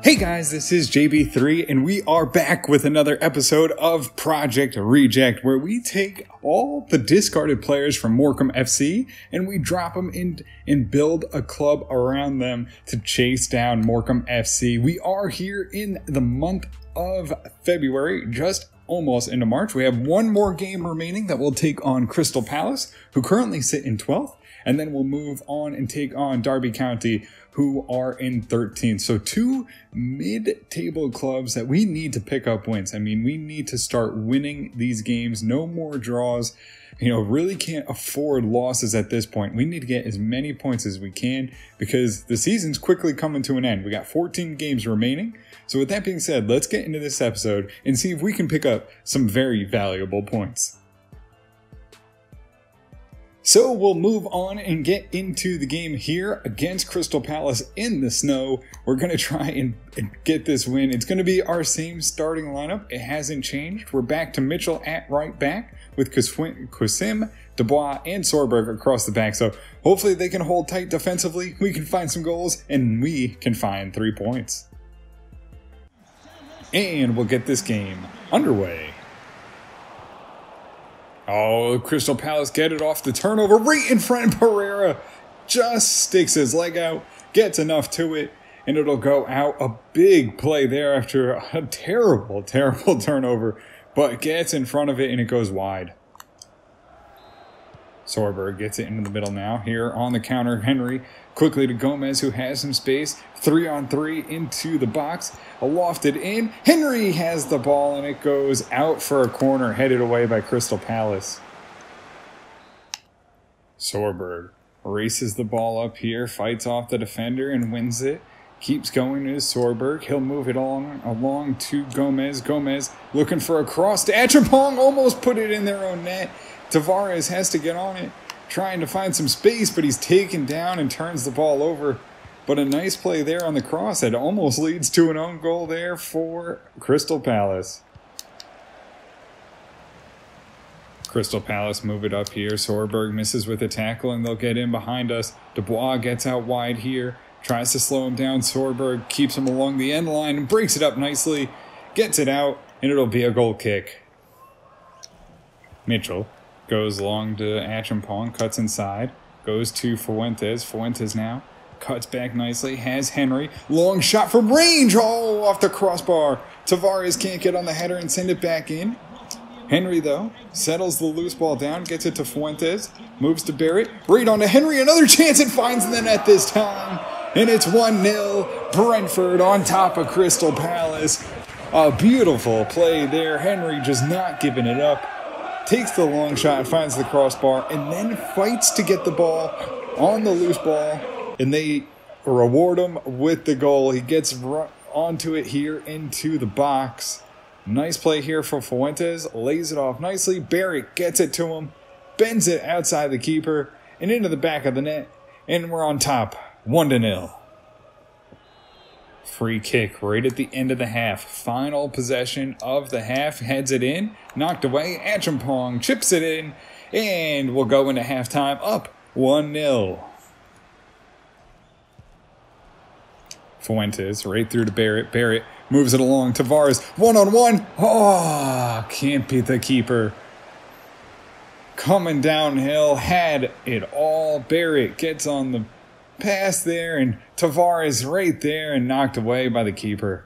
Hey guys, this is JB3 and we are back with another episode of Project Reject, where we take all the discarded players from Morecambe FC and we drop them in and build a club around them to chase down Morecambe FC. We are here in the month of February, just almost into March. We have one more game remaining that we'll take on Crystal Palace, who currently sit in 12th, and then we'll move on and take on Derby County, who are in 13th. So two mid-table clubs that we need to pick up wins. I mean, we need to start winning these games. No more draws. Really can't afford losses at this point. We need to get as many points as we can because the season's quickly coming to an end. We got 14 games remaining. So with that being said, let's get into this episode and see if we can pick up some very valuable points. So we'll move on and get into the game here against Crystal Palace in the snow. We're going to try and get this win. It's going to be our same starting lineup. It hasn't changed. We're back to Mitchell at right back with Qusim, Dubois, and Sorberg across the back. So hopefully they can hold tight defensively. We can find some goals and we can find 3 points. And we'll get this game underway. Oh, Crystal Palace get it off the turnover right in front. Pereira just sticks his leg out, gets enough to it, and it'll go out. A big play there after a terrible turnover, but gets in front of it and it goes wide. Sorberg gets it into the middle now. Here on the counter, Henry quickly to Gomez, who has some space. 3-on-3 into the box. Lofted in. Henry has the ball and it goes out for a corner, headed away by Crystal Palace. Sorberg races the ball up here, fights off the defender and wins it. Keeps going to Sorberg. He'll move it along to Gomez. Gomez looking for a cross to Achampong. Almost put it in their own net. Tavares has to get on it, trying to find some space, but he's taken down and turns the ball over. But a nice play there on the cross that almost leads to an own goal there for Crystal Palace. Crystal Palace move it up here. Sorberg misses with a tackle and they'll get in behind us. Dubois gets out wide here, tries to slow him down. Sorberg keeps him along the end line and breaks it up nicely, gets it out, and it'll be a goal kick. Mitchell goes along to Achampong, cuts inside, goes to Fuentes. Fuentes now cuts back nicely, has Henry. Long shot from range, off the crossbar. Tavares can't get on the header and send it back in. Henry, though, settles the loose ball down, gets it to Fuentes, moves to Barrett, right on to Henry, another chance, it finds the net this time. And it's 1-0, Brentford on top of Crystal Palace. A beautiful play there, Henry just not giving it up. Takes the long shot, finds the crossbar, and then fights to get the ball on the loose ball, and they reward him with the goal. He gets onto it here into the box. Nice play here for Fuentes, lays it off nicely. Barrett gets it to him, bends it outside the keeper, and into the back of the net, and we're on top, 1-0. Free kick right at the end of the half. Final possession of the half. Heads it in. Knocked away. Achampong chips it in. And we'll go into halftime up 1-0. Fuentes right through to Barrett. Barrett moves it along. Tavares one-on-one. Oh, can't beat the keeper. Coming downhill. Had it all. Barrett gets on the pass there, and Tavares right there and knocked away by the keeper.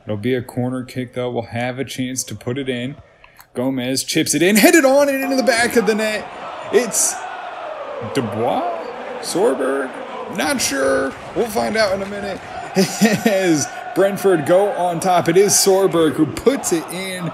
It'll be a corner kick, though. We'll have a chance to put it in. Gomez chips it in, headed on and into the back of the net. It's Dubois? Sorberg? Not sure. We'll find out in a minute. As Brentford go on top, it is Sorberg who puts it in.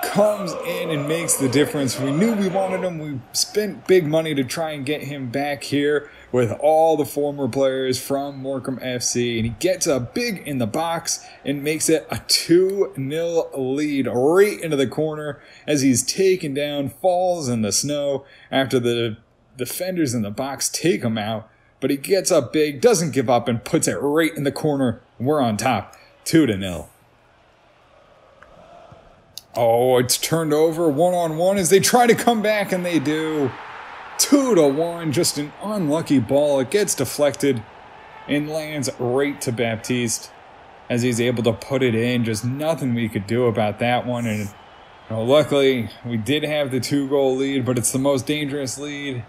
Comes in and makes the difference. We knew we wanted him. We spent big money to try and get him back here with all the former players from Morecambe FC. And he gets a big in the box and makes it a 2-0 lead right into the corner as he's taken down, falls in the snow after the defenders in the box take him out. But he gets up big, doesn't give up, and puts it right in the corner. We're on top, 2-0. Oh, it's turned over 1-on-1 as they try to come back, and they do. 2-1, just an unlucky ball. It gets deflected. and lands right to Baptiste as he's able to put it in. Just nothing we could do about that one. And luckily, we did have the 2-goal lead, but it's the most dangerous lead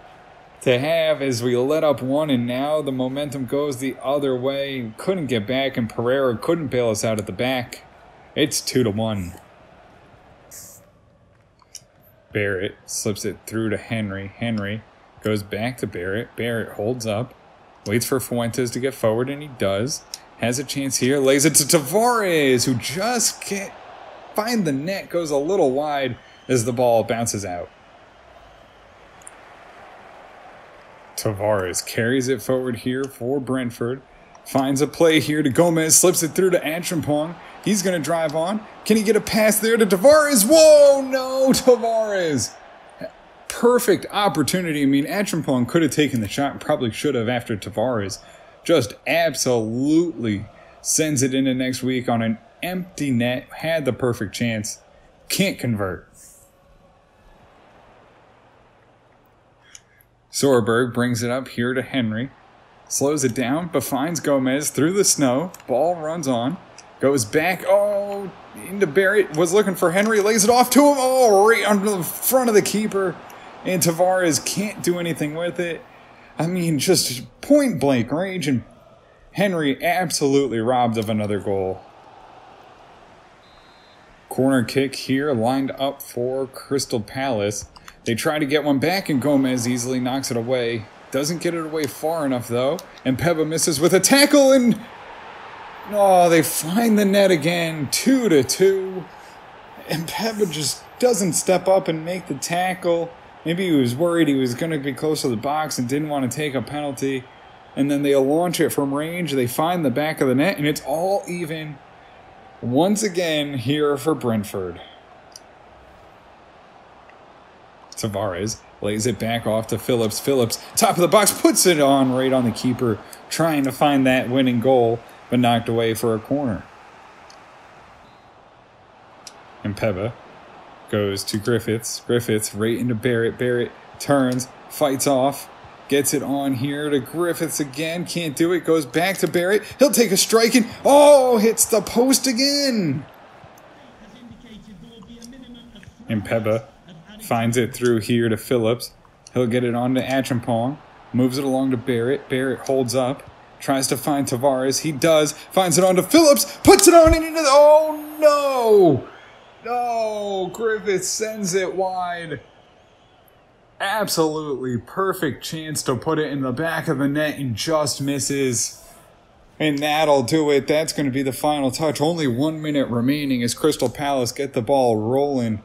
to have as we let up one, and now the momentum goes the other way. We couldn't get back, and Pereira couldn't bail us out at the back. It's 2-1. Barrett slips it through to Henry. Henry goes back to Barrett. Barrett holds up, waits for Fuentes to get forward, and he does. Has a chance here, lays it to Tavares, who just can't find the net, goes a little wide as the ball bounces out. Tavares carries it forward here for Brentford. Finds a play here to Gomez, slips it through to Achampong. He's going to drive on. Can he get a pass there to Tavares? Whoa, no, Tavares. Perfect opportunity. I mean, Achampong could have taken the shot and probably should have after Tavares. Just absolutely sends it into next week on an empty net. Had the perfect chance. Can't convert. Sorberg brings it up here to Henry. Slows it down, but finds Gomez through the snow. Ball runs on. Goes back. Oh, into Barrett. Was looking for Henry. Lays it off to him. Oh, right under the front of the keeper. And Tavares can't do anything with it. I mean, just point blank range. And Henry absolutely robbed of another goal. Corner kick here lined up for Crystal Palace. They try to get one back, and Gomez easily knocks it away. Doesn't get it away far enough, though. And Peba misses with a tackle, and oh, they find the net again. 2-2. And Peba just doesn't step up and make the tackle. Maybe he was worried he was going to be close to the box and didn't want to take a penalty. And then they launch it from range. They find the back of the net, and it's all even once again here for Brentford. Tavares lays it back off to Phillips. Phillips, top of the box, puts it on right on the keeper, trying to find that winning goal, but knocked away for a corner. And Peba goes to Griffiths. Griffiths right into Barrett. Barrett turns, fights off, gets it on here to Griffiths again. Can't do it. Goes back to Barrett. He'll take a strike and oh, hits the post again. And Peba finds it through here to Phillips. He'll get it on to Achampong. Moves it along to Barrett. Barrett holds up. Tries to find Tavares. He does. Finds it on to Phillips. Puts it on and into the... Oh, no! No! Griffith sends it wide. Absolutely perfect chance to put it in the back of the net and just misses. And that'll do it. That's going to be the final touch. Only 1 minute remaining as Crystal Palace get the ball rolling.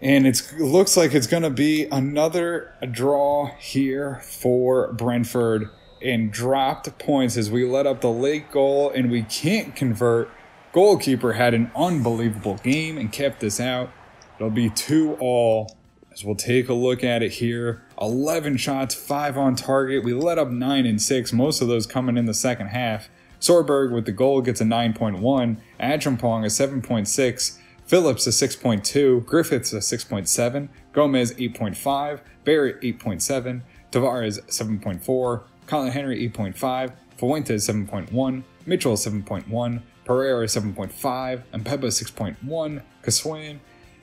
And it looks like it's going to be another draw here for Brentford. And dropped points as we let up the late goal and we can't convert. Goalkeeper had an unbelievable game and kept this out. It'll be 2-2 as we'll take a look at it here. 11 shots, 5 on target. We let up 9 and 6, most of those coming in the second half. Sorberg with the goal gets a 9.1. Achampong a 7.6. Phillips a 6.2, Griffiths a 6.7, Gomez 8.5, Barrett 8.7, Tavares 7.4, Colin Henry 8.5, Fuentes 7.1, Mitchell 7.1, Pereira 7.5, and Peba 6.1, Kaswain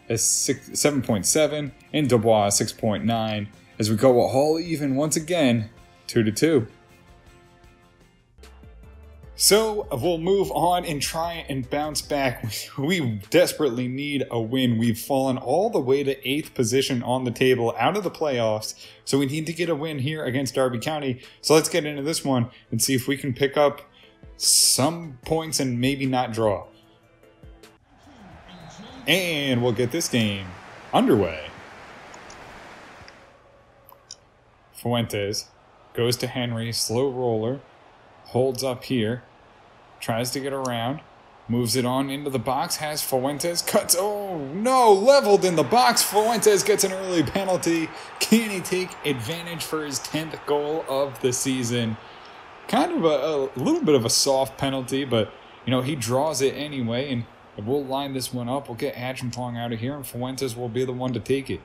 is 7.7, and Dubois 6.9, as we go all even once again, 2-2. So we'll move on and try and bounce back. We desperately need a win. We've fallen all the way to 8th position on the table out of the playoffs. So we need to get a win here against Derby County. So let's get into this one and see if we can pick up some points and maybe not draw. And we'll get this game underway. Fuentes goes to Henry, slow roller, holds up here. Tries to get around, moves it on into the box, has Fuentes, cuts, oh no, leveled in the box. Fuentes gets an early penalty. Can he take advantage for his 10th goal of the season? Kind of a little bit of a soft penalty, but you know, he draws it anyway, and we'll line this one up. We'll get Achampong out of here, and Fuentes will be the one to take it.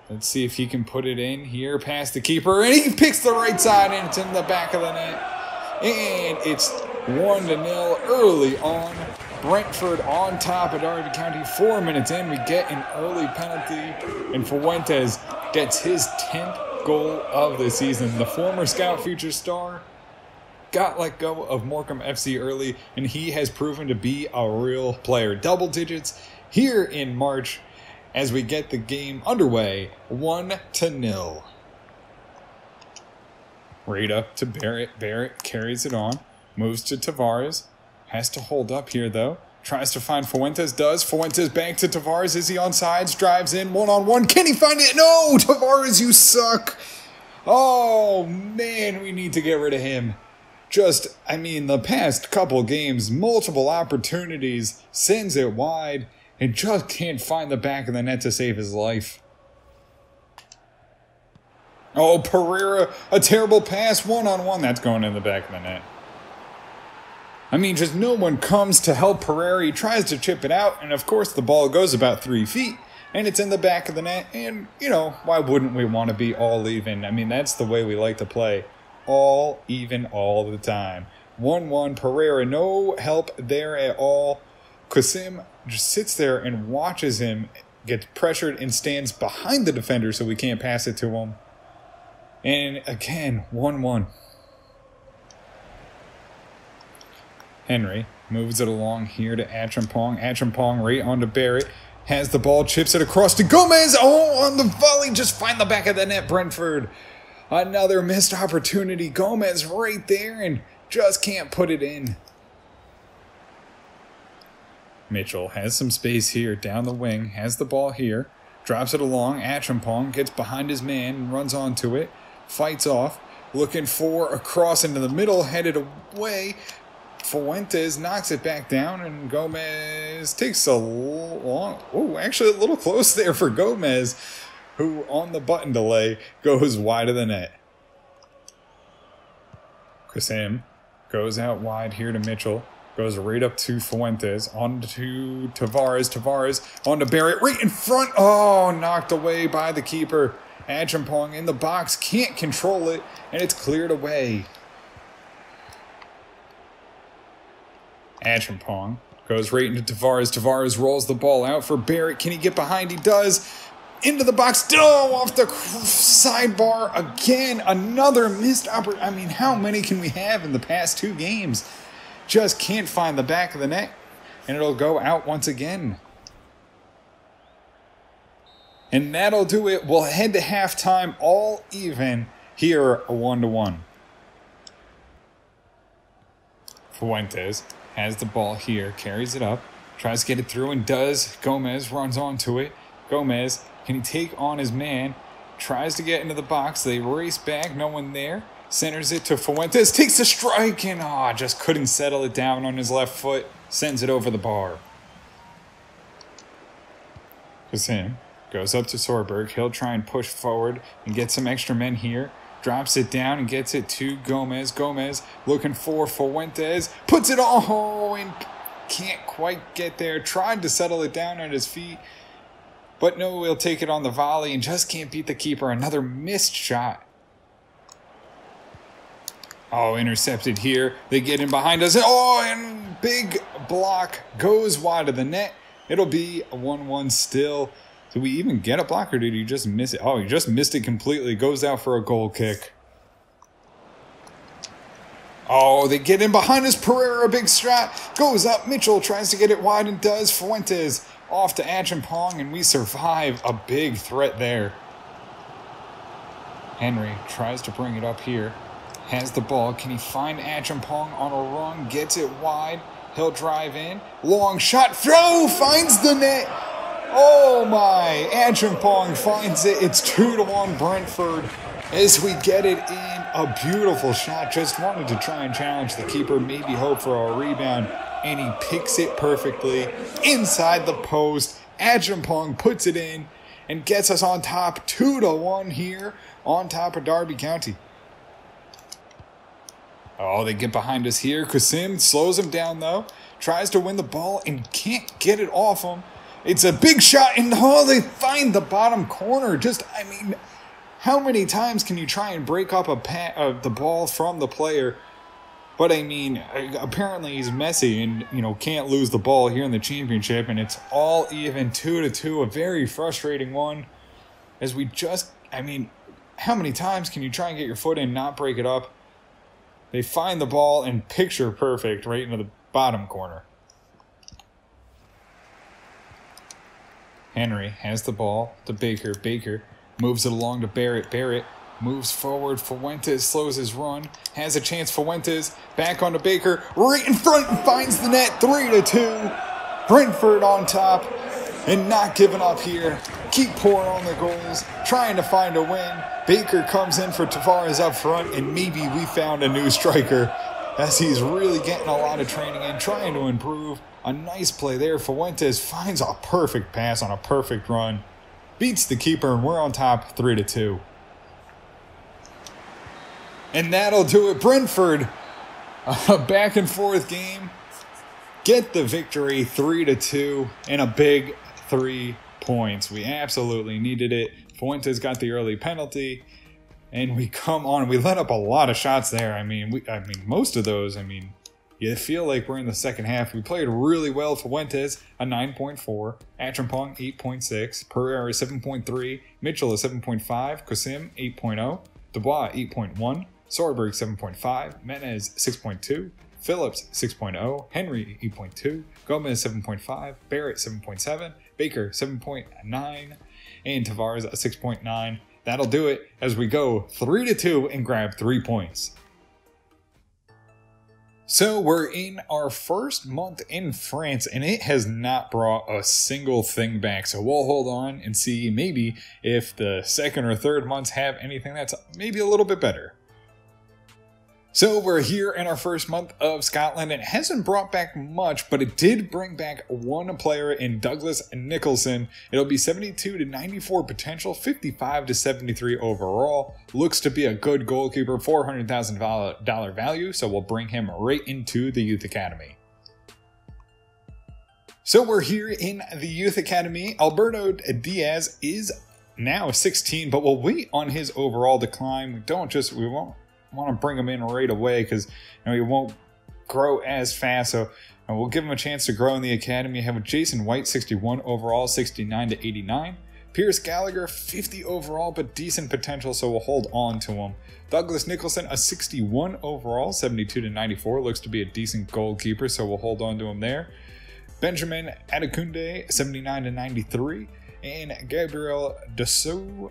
Let's see if he can put it in here past the keeper, and he picks the right side, and it's in the back of the net. And it's 1-0 early on. Brentford on top of Derby County. 4 minutes in, we get an early penalty, and Fuentes gets his 10th goal of the season. The former Scout Future star got let go of Morecambe FC early, and he has proven to be a real player. Double digits here in March as we get the game underway, 1-0. Right up to Barrett. Barrett carries it on, moves to Tavares. Has to hold up here, though. Tries to find Fuentes, does. Fuentes back to Tavares. Is he on sides? Drives in, one-on-one. Can he find it? No! Tavares, you suck! Oh, man, we need to get rid of him. The past couple games, multiple opportunities, sends it wide, and just can't find the back of the net to save his life. Oh, Pereira, a terrible pass, one-on-one. That's going in the back of the net. Just no one comes to help Pereira. He tries to chip it out, and of course the ball goes about 3 feet, and it's in the back of the net, and, why wouldn't we want to be all even? That's the way we like to play. All even all the time. 1-1, Pereira, no help there at all. Qasim just sits there and watches him, gets pressured, and stands behind the defender so we can't pass it to him. And again, 1-1. Henry moves it along here to Achampong. Achampong right onto Barrett. Has the ball, chips it across to Gomez. Oh, on the volley, just find the back of the net, Brentford. Another missed opportunity. Gomez right there and just can't put it in. Mitchell has some space here down the wing. Has the ball here. Drops it along. Achampong gets behind his man and runs onto it. Fights off. Looking for a cross into the middle. Headed away. Fuentes knocks it back down, and Gomez takes a little close there for Gomez, who on the button delay goes wide of the net. Qasim goes out wide here to Mitchell, goes right up to Fuentes, on to Tavares, on to Barrett, right in front. Oh, knocked away by the keeper. Achampong in the box, can't control it, and it's cleared away. Achampong goes right into Tavares. Tavares rolls the ball out for Barrett. Can he get behind? He does. Into the box. Oh, off the sidebar again. Another missed opportunity. How many can we have in the past 2 games? Just can't find the back of the net, and it'll go out once again. And that'll do it. We'll head to halftime all even here, 1-1. Fuentes has the ball here, carries it up, tries to get it through and does. Gomez runs onto it. Gomez, can he take on his man? Tries to get into the box. They race back, no one there. Centers it to Fuentes, takes the strike and just couldn't settle it down on his left foot. Sends it over the bar. Qasim goes up to Sorberg. He'll try and push forward and get some extra men here. Drops it down and gets it to Gomez. Gomez looking for Fuentes. Puts it all and can't quite get there. Tried to settle it down at his feet. But no, he'll take it on the volley and just can't beat the keeper. Another missed shot. Oh, intercepted here. They get in behind us. Oh, and big block goes wide of the net. It'll be a 1-1 still. Did we even get a block, or did he just miss it? Oh, he just missed it completely. Goes out for a goal kick. Oh, they get in behind us. Pereira, big shot. Goes up. Mitchell tries to get it wide and does. Fuentes off to Achampong, and we survive a big threat there. Henry tries to bring it up here. Has the ball. Can he find Achampong on a run? Gets it wide. He'll drive in. Long shot. Throw. Finds the net. Oh my, Achampong finds it. It's 2-1 Brentford as we get it in. A beautiful shot. Just wanted to try and challenge the keeper, maybe hope for a rebound, and he picks it perfectly inside the post. Achampong puts it in and gets us on top, 2-1 here on top of Derby County. Oh, they get behind us here. Qasim slows him down though, tries to win the ball and can't get it off him. It's a big shot, and they find the bottom corner. How many times can you try and break up the ball from the player? But I mean, apparently he's messy and, can't lose the ball here in the championship. And it's all even 2-2, a very frustrating one. As we just, how many times can you try and get your foot in, not break it up? They find the ball and picture perfect right into the bottom corner. Henry has the ball to Baker. Baker moves it along to Barrett. Barrett moves forward. Fuentes slows his run. Has a chance. Fuentes back onto Baker. Right in front and finds the net. 3-2. Brentford on top and not giving up here. Keep pouring on the goals. Trying to find a win. Baker comes in for Tavares up front, and maybe we found a new striker as he's really getting a lot of training in, trying to improve. A nice play there. Fuentes finds a perfect pass on a perfect run. Beats the keeper, and we're on top 3-2. And that'll do it. Brentford, a back and forth game. Get the victory 3-2 and a big 3 points. We absolutely needed it. Fuentes got the early penalty. And we come on. We let up a lot of shots there. Most of those, you feel like we're in the second half. We played really well. Fuentes, a 9.4. Achampong, 8.6. Pereira, 7.3. Mitchell, a 7.5. Kosim, 8.0. Dubois, 8.1. Sorberg, 7.5. Menez, 6.2. Phillips, 6.0. Henry, 8.2. Gomez, 7.5. Barrett, 7.7. Baker, 7.9. And Tavares, a 6.9. That'll do it as we go 3-2 and grab 3 points. So we're in our first month in France, and it has not brought a single thing back. So we'll hold on and see maybe if the second or third months have anything that's maybe a little bit better. So we're here in our first month of Scotland. It hasn't brought back much, but it did bring back one player in Douglas Nicholson. It'll be 72-94 potential, 55-73 overall. Looks to be a good goalkeeper, $400,000 value, so we'll bring him right into the Youth Academy. So we're here in the Youth Academy. Alberto Diaz is now 16, but we'll wait on his overall decline. We won't want to bring him in right away because he won't grow as fast. So we'll give him a chance to grow in the academy. Have Jason White, 61 overall, 69-89. Pierce Gallagher, 50 overall, but decent potential, so we'll hold on to him. Douglas Nicholson, a 61 overall, 72-94. Looks to be a decent goalkeeper, so we'll hold on to him there. Benjamin Adekunde, 79-93. And Gabriel Dusu.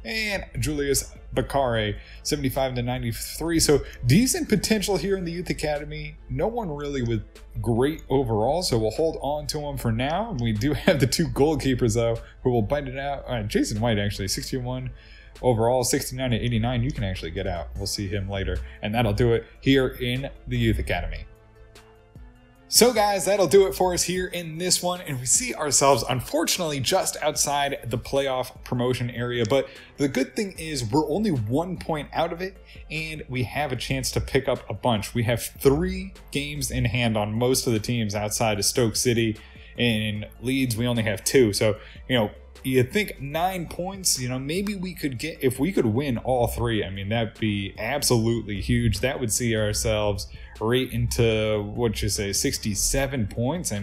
And Julius Bakare, 75-93. So decent potential here in the Youth Academy. No one really with great overall, so we'll hold on to him for now. We do have the 2 goalkeepers, though, who will bite it out. Jason White, actually, 61 overall, 69-89. You can actually get out. We'll see him later. And that'll do it here in the Youth Academy. So guys, that'll do it for us here in this one, and we see ourselves unfortunately just outside the playoff promotion area, but the good thing is we're only 1 point out of it, and we have a chance to pick up a bunch. We have 3 games in hand on most of the teams outside of Stoke City. In Leeds, we only have 2, so you think 9 points, maybe we could get, if we could win all 3, that'd be absolutely huge. That would see ourselves right into, 67 points.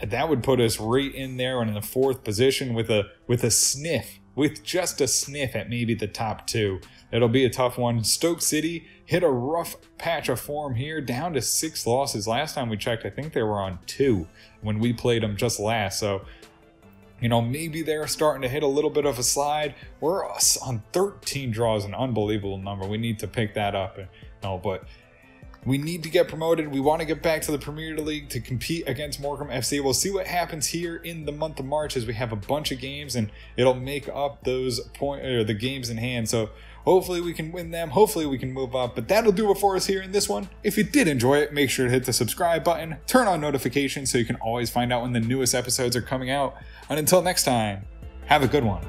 That would put us right in there and in the 4th position with a sniff, with just a sniff at maybe the top 2. It'll be a tough one. Stoke City hit a rough patch of form here, down to 6 losses. Last time we checked, I think they were on 2 when we played them just last, so maybe they're starting to hit a little bit of a slide. We're on 13 draws, an unbelievable number. We need to pick that up. But we need to get promoted. We want to get back to the Premier League to compete against Morecambe FC. We'll see what happens here in the month of March as we have a bunch of games, and it'll make up those the games in hand. So hopefully we can win them. Hopefully we can move up. But that'll do it for us here in this one. If you did enjoy it, make sure to hit the subscribe button, turn on notifications so you can always find out when the newest episodes are coming out. And until next time, have a good one.